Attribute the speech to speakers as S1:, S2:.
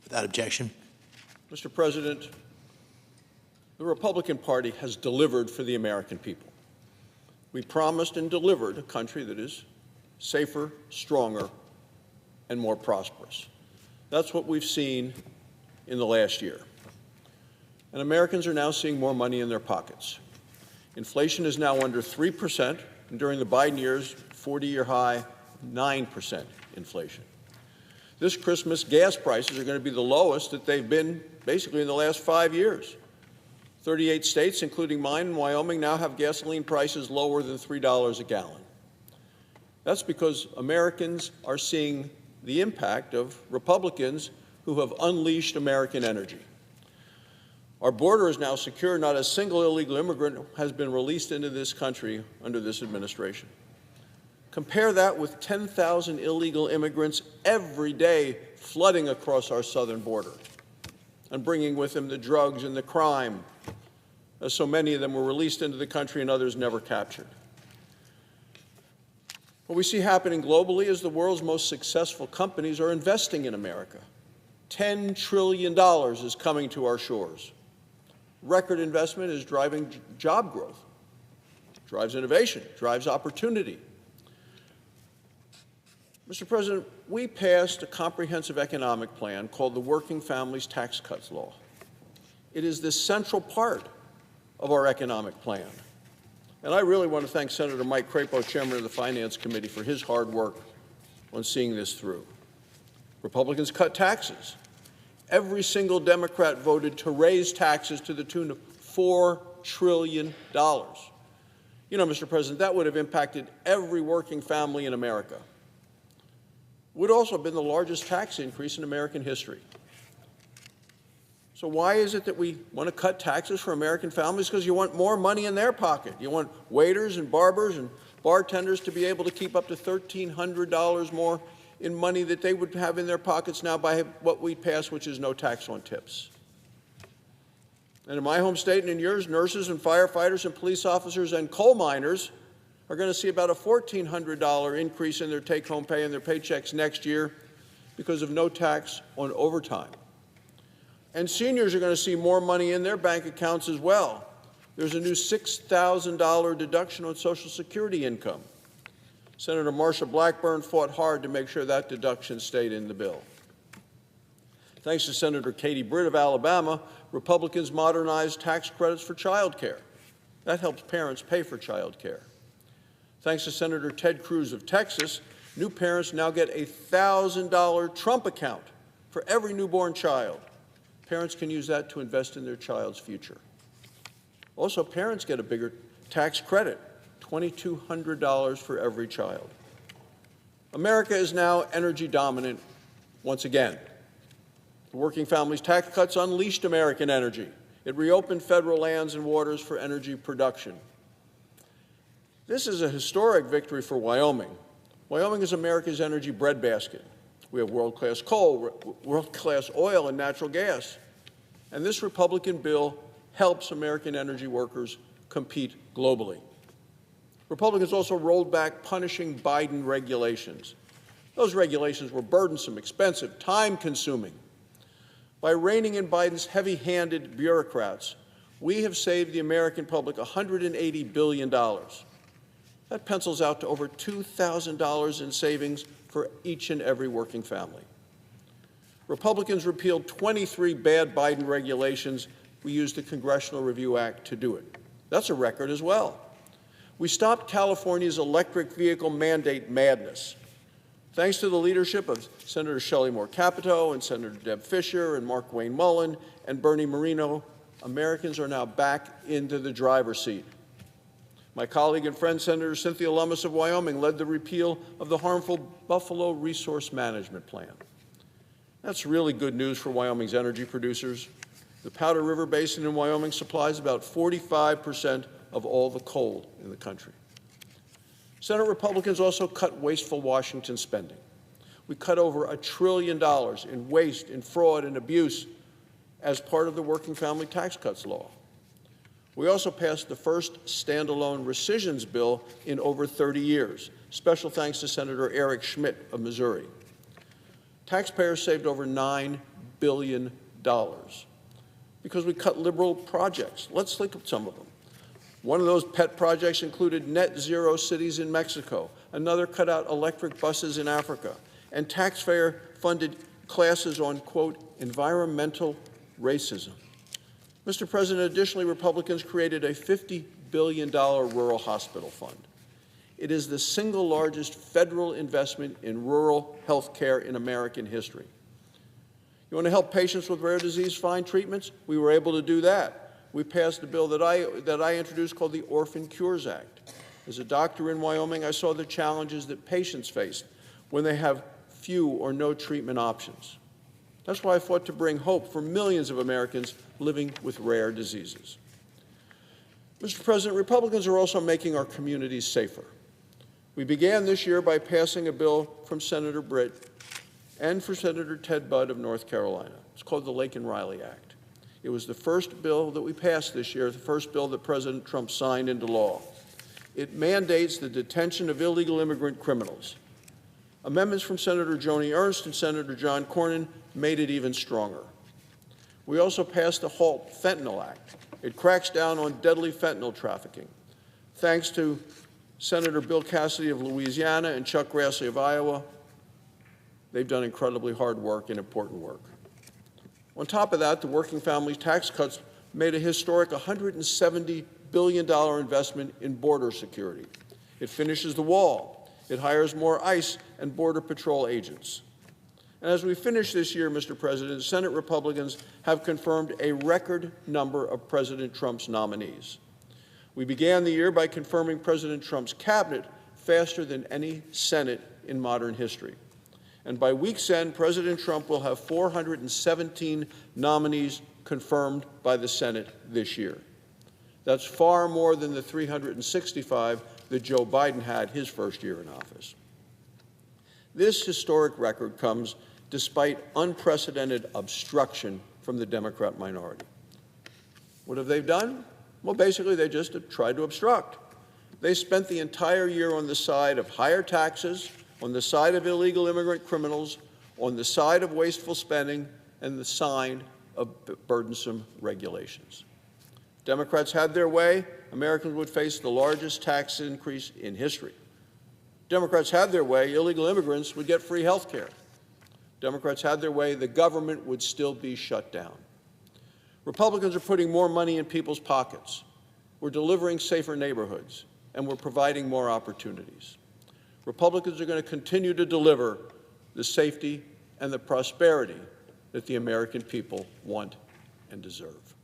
S1: Without objection.
S2: Mr. President, the Republican Party has delivered for the American people. We promised and delivered a country that is safer, stronger, and more prosperous. That's what we've seen in the last year. And Americans are now seeing more money in their pockets. Inflation is now under 3%, and during the Biden years, 40-year high, 9% inflation. This Christmas, gas prices are going to be the lowest that they've been basically in the last 5 years. 38 states, including mine and Wyoming, now have gasoline prices lower than $3 a gallon. That's because Americans are seeing the impact of Republicans who have unleashed American energy. Our border is now secure. Not a single illegal immigrant has been released into this country under this administration. Compare that with 10,000 illegal immigrants every day flooding across our southern border and bringing with them the drugs and the crime, as so many of them were released into the country and others never captured. What we see happening globally is the world's most successful companies are investing in America. $10 trillion is coming to our shores. Record investment is driving job growth, drives innovation, drives opportunity. Mr. President, we passed a comprehensive economic plan called the Working Families Tax Cuts Law. It is the central part of our economic plan. And I really want to thank Senator Mike Crapo, Chairman of the Finance Committee, for his hard work on seeing this through. Republicans cut taxes. Every single Democrat voted to raise taxes to the tune of $4 trillion. You know, Mr. President, that would have impacted every working family in America. It would also have been the largest tax increase in American history. So why is it that we want to cut taxes for American families? Because you want more money in their pocket. You want waiters and barbers and bartenders to be able to keep up to $1,300 more in money that they would have in their pockets now by what we passed, which is no tax on tips. And in my home state and in yours, nurses and firefighters and police officers and coal miners are going to see about a $1,400 increase in their take-home pay and their paychecks next year because of no tax on overtime. And seniors are going to see more money in their bank accounts as well. There's a new $6,000 deduction on Social Security income. Senator Marsha Blackburn fought hard to make sure that deduction stayed in the bill. Thanks to Senator Katie Britt of Alabama, Republicans modernized tax credits for child care. That helps parents pay for child care. Thanks to Senator Ted Cruz of Texas, new parents now get a $1,000 Trump account for every newborn child. Parents can use that to invest in their child's future. Also, parents get a bigger tax credit, $2,200 for every child. America is now energy dominant once again. The Working Families Tax Cuts unleashed American energy. It reopened federal lands and waters for energy production. This is a historic victory for Wyoming. Wyoming is America's energy breadbasket. We have world-class coal, world-class oil and natural gas. And this Republican bill helps American energy workers compete globally. Republicans also rolled back punishing Biden regulations. Those regulations were burdensome, expensive, time-consuming. By reining in Biden's heavy-handed bureaucrats, we have saved the American public $180 billion. That pencils out to over $2,000 in savings for each and every working family. Republicans repealed 23 bad Biden regulations. We used the Congressional Review Act to do it. That's a record as well. We stopped California's electric vehicle mandate madness. Thanks to the leadership of Senator Shelley Moore Capito and Senator Deb Fischer and Mark Wayne Mullen and Bernie Moreno, Americans are now back into the driver's seat. My colleague and friend, Senator Cynthia Lummis of Wyoming, led the repeal of the harmful Buffalo Resource Management Plan. That's really good news for Wyoming's energy producers. The Powder River Basin in Wyoming supplies about 45% of all the coal in the country. Senate Republicans also cut wasteful Washington spending. We cut over $1 trillion in waste, in fraud, and abuse as part of the Working Family Tax Cuts Law. We also passed the first standalone rescissions bill in over 30 years. Special thanks to Senator Eric Schmidt of Missouri. Taxpayers saved over $9 billion because we cut liberal projects. Let's look at some of them. One of those pet projects included net zero cities in Mexico. Another cut out electric buses in Africa. And taxpayer-funded classes on, quote, environmental racism. Mr. President, additionally, Republicans created a $50 billion rural hospital fund. It is the single largest federal investment in rural health care in American history. You want to help patients with rare disease find treatments? We were able to do that. We passed a bill that I introduced called the Orphan Cures Act. As a doctor in Wyoming, I saw the challenges that patients face when they have few or no treatment options. That's why I fought to bring hope for millions of Americans living with rare diseases. Mr. President, Republicans are also making our communities safer. We began this year by passing a bill from Senator Britt and for Senator Ted Budd of North Carolina. It's called the Laken Riley Act. It was the first bill that we passed this year, the first bill that President Trump signed into law. It mandates the detention of illegal immigrant criminals. Amendments from Senator Joni Ernst and Senator John Cornyn made it even stronger. We also passed the Halt Fentanyl Act. It cracks down on deadly fentanyl trafficking. Thanks to Senator Bill Cassidy of Louisiana and Chuck Grassley of Iowa, they've done incredibly hard work and important work. On top of that, the Working Families Tax Cuts made a historic $170 billion investment in border security. It finishes the wall. It hires more ICE and Border Patrol agents. And as we finish this year, Mr. President, Senate Republicans have confirmed a record number of President Trump's nominees. We began the year by confirming President Trump's cabinet faster than any Senate in modern history. And by week's end, President Trump will have 417 nominees confirmed by the Senate this year. That's far more than the 365 that Joe Biden had his first year in office. This historic record comes despite unprecedented obstruction from the Democrat minority. What have they done? Well, basically, they just tried to obstruct. They spent the entire year on the side of higher taxes, on the side of illegal immigrant criminals, on the side of wasteful spending, and the side of burdensome regulations. If Democrats had their way, Americans would face the largest tax increase in history. Democrats had their way, illegal immigrants would get free health care. Democrats had their way, the government would still be shut down. Republicans are putting more money in people's pockets. We're delivering safer neighborhoods, and we're providing more opportunities. Republicans are going to continue to deliver the safety and the prosperity that the American people want and deserve.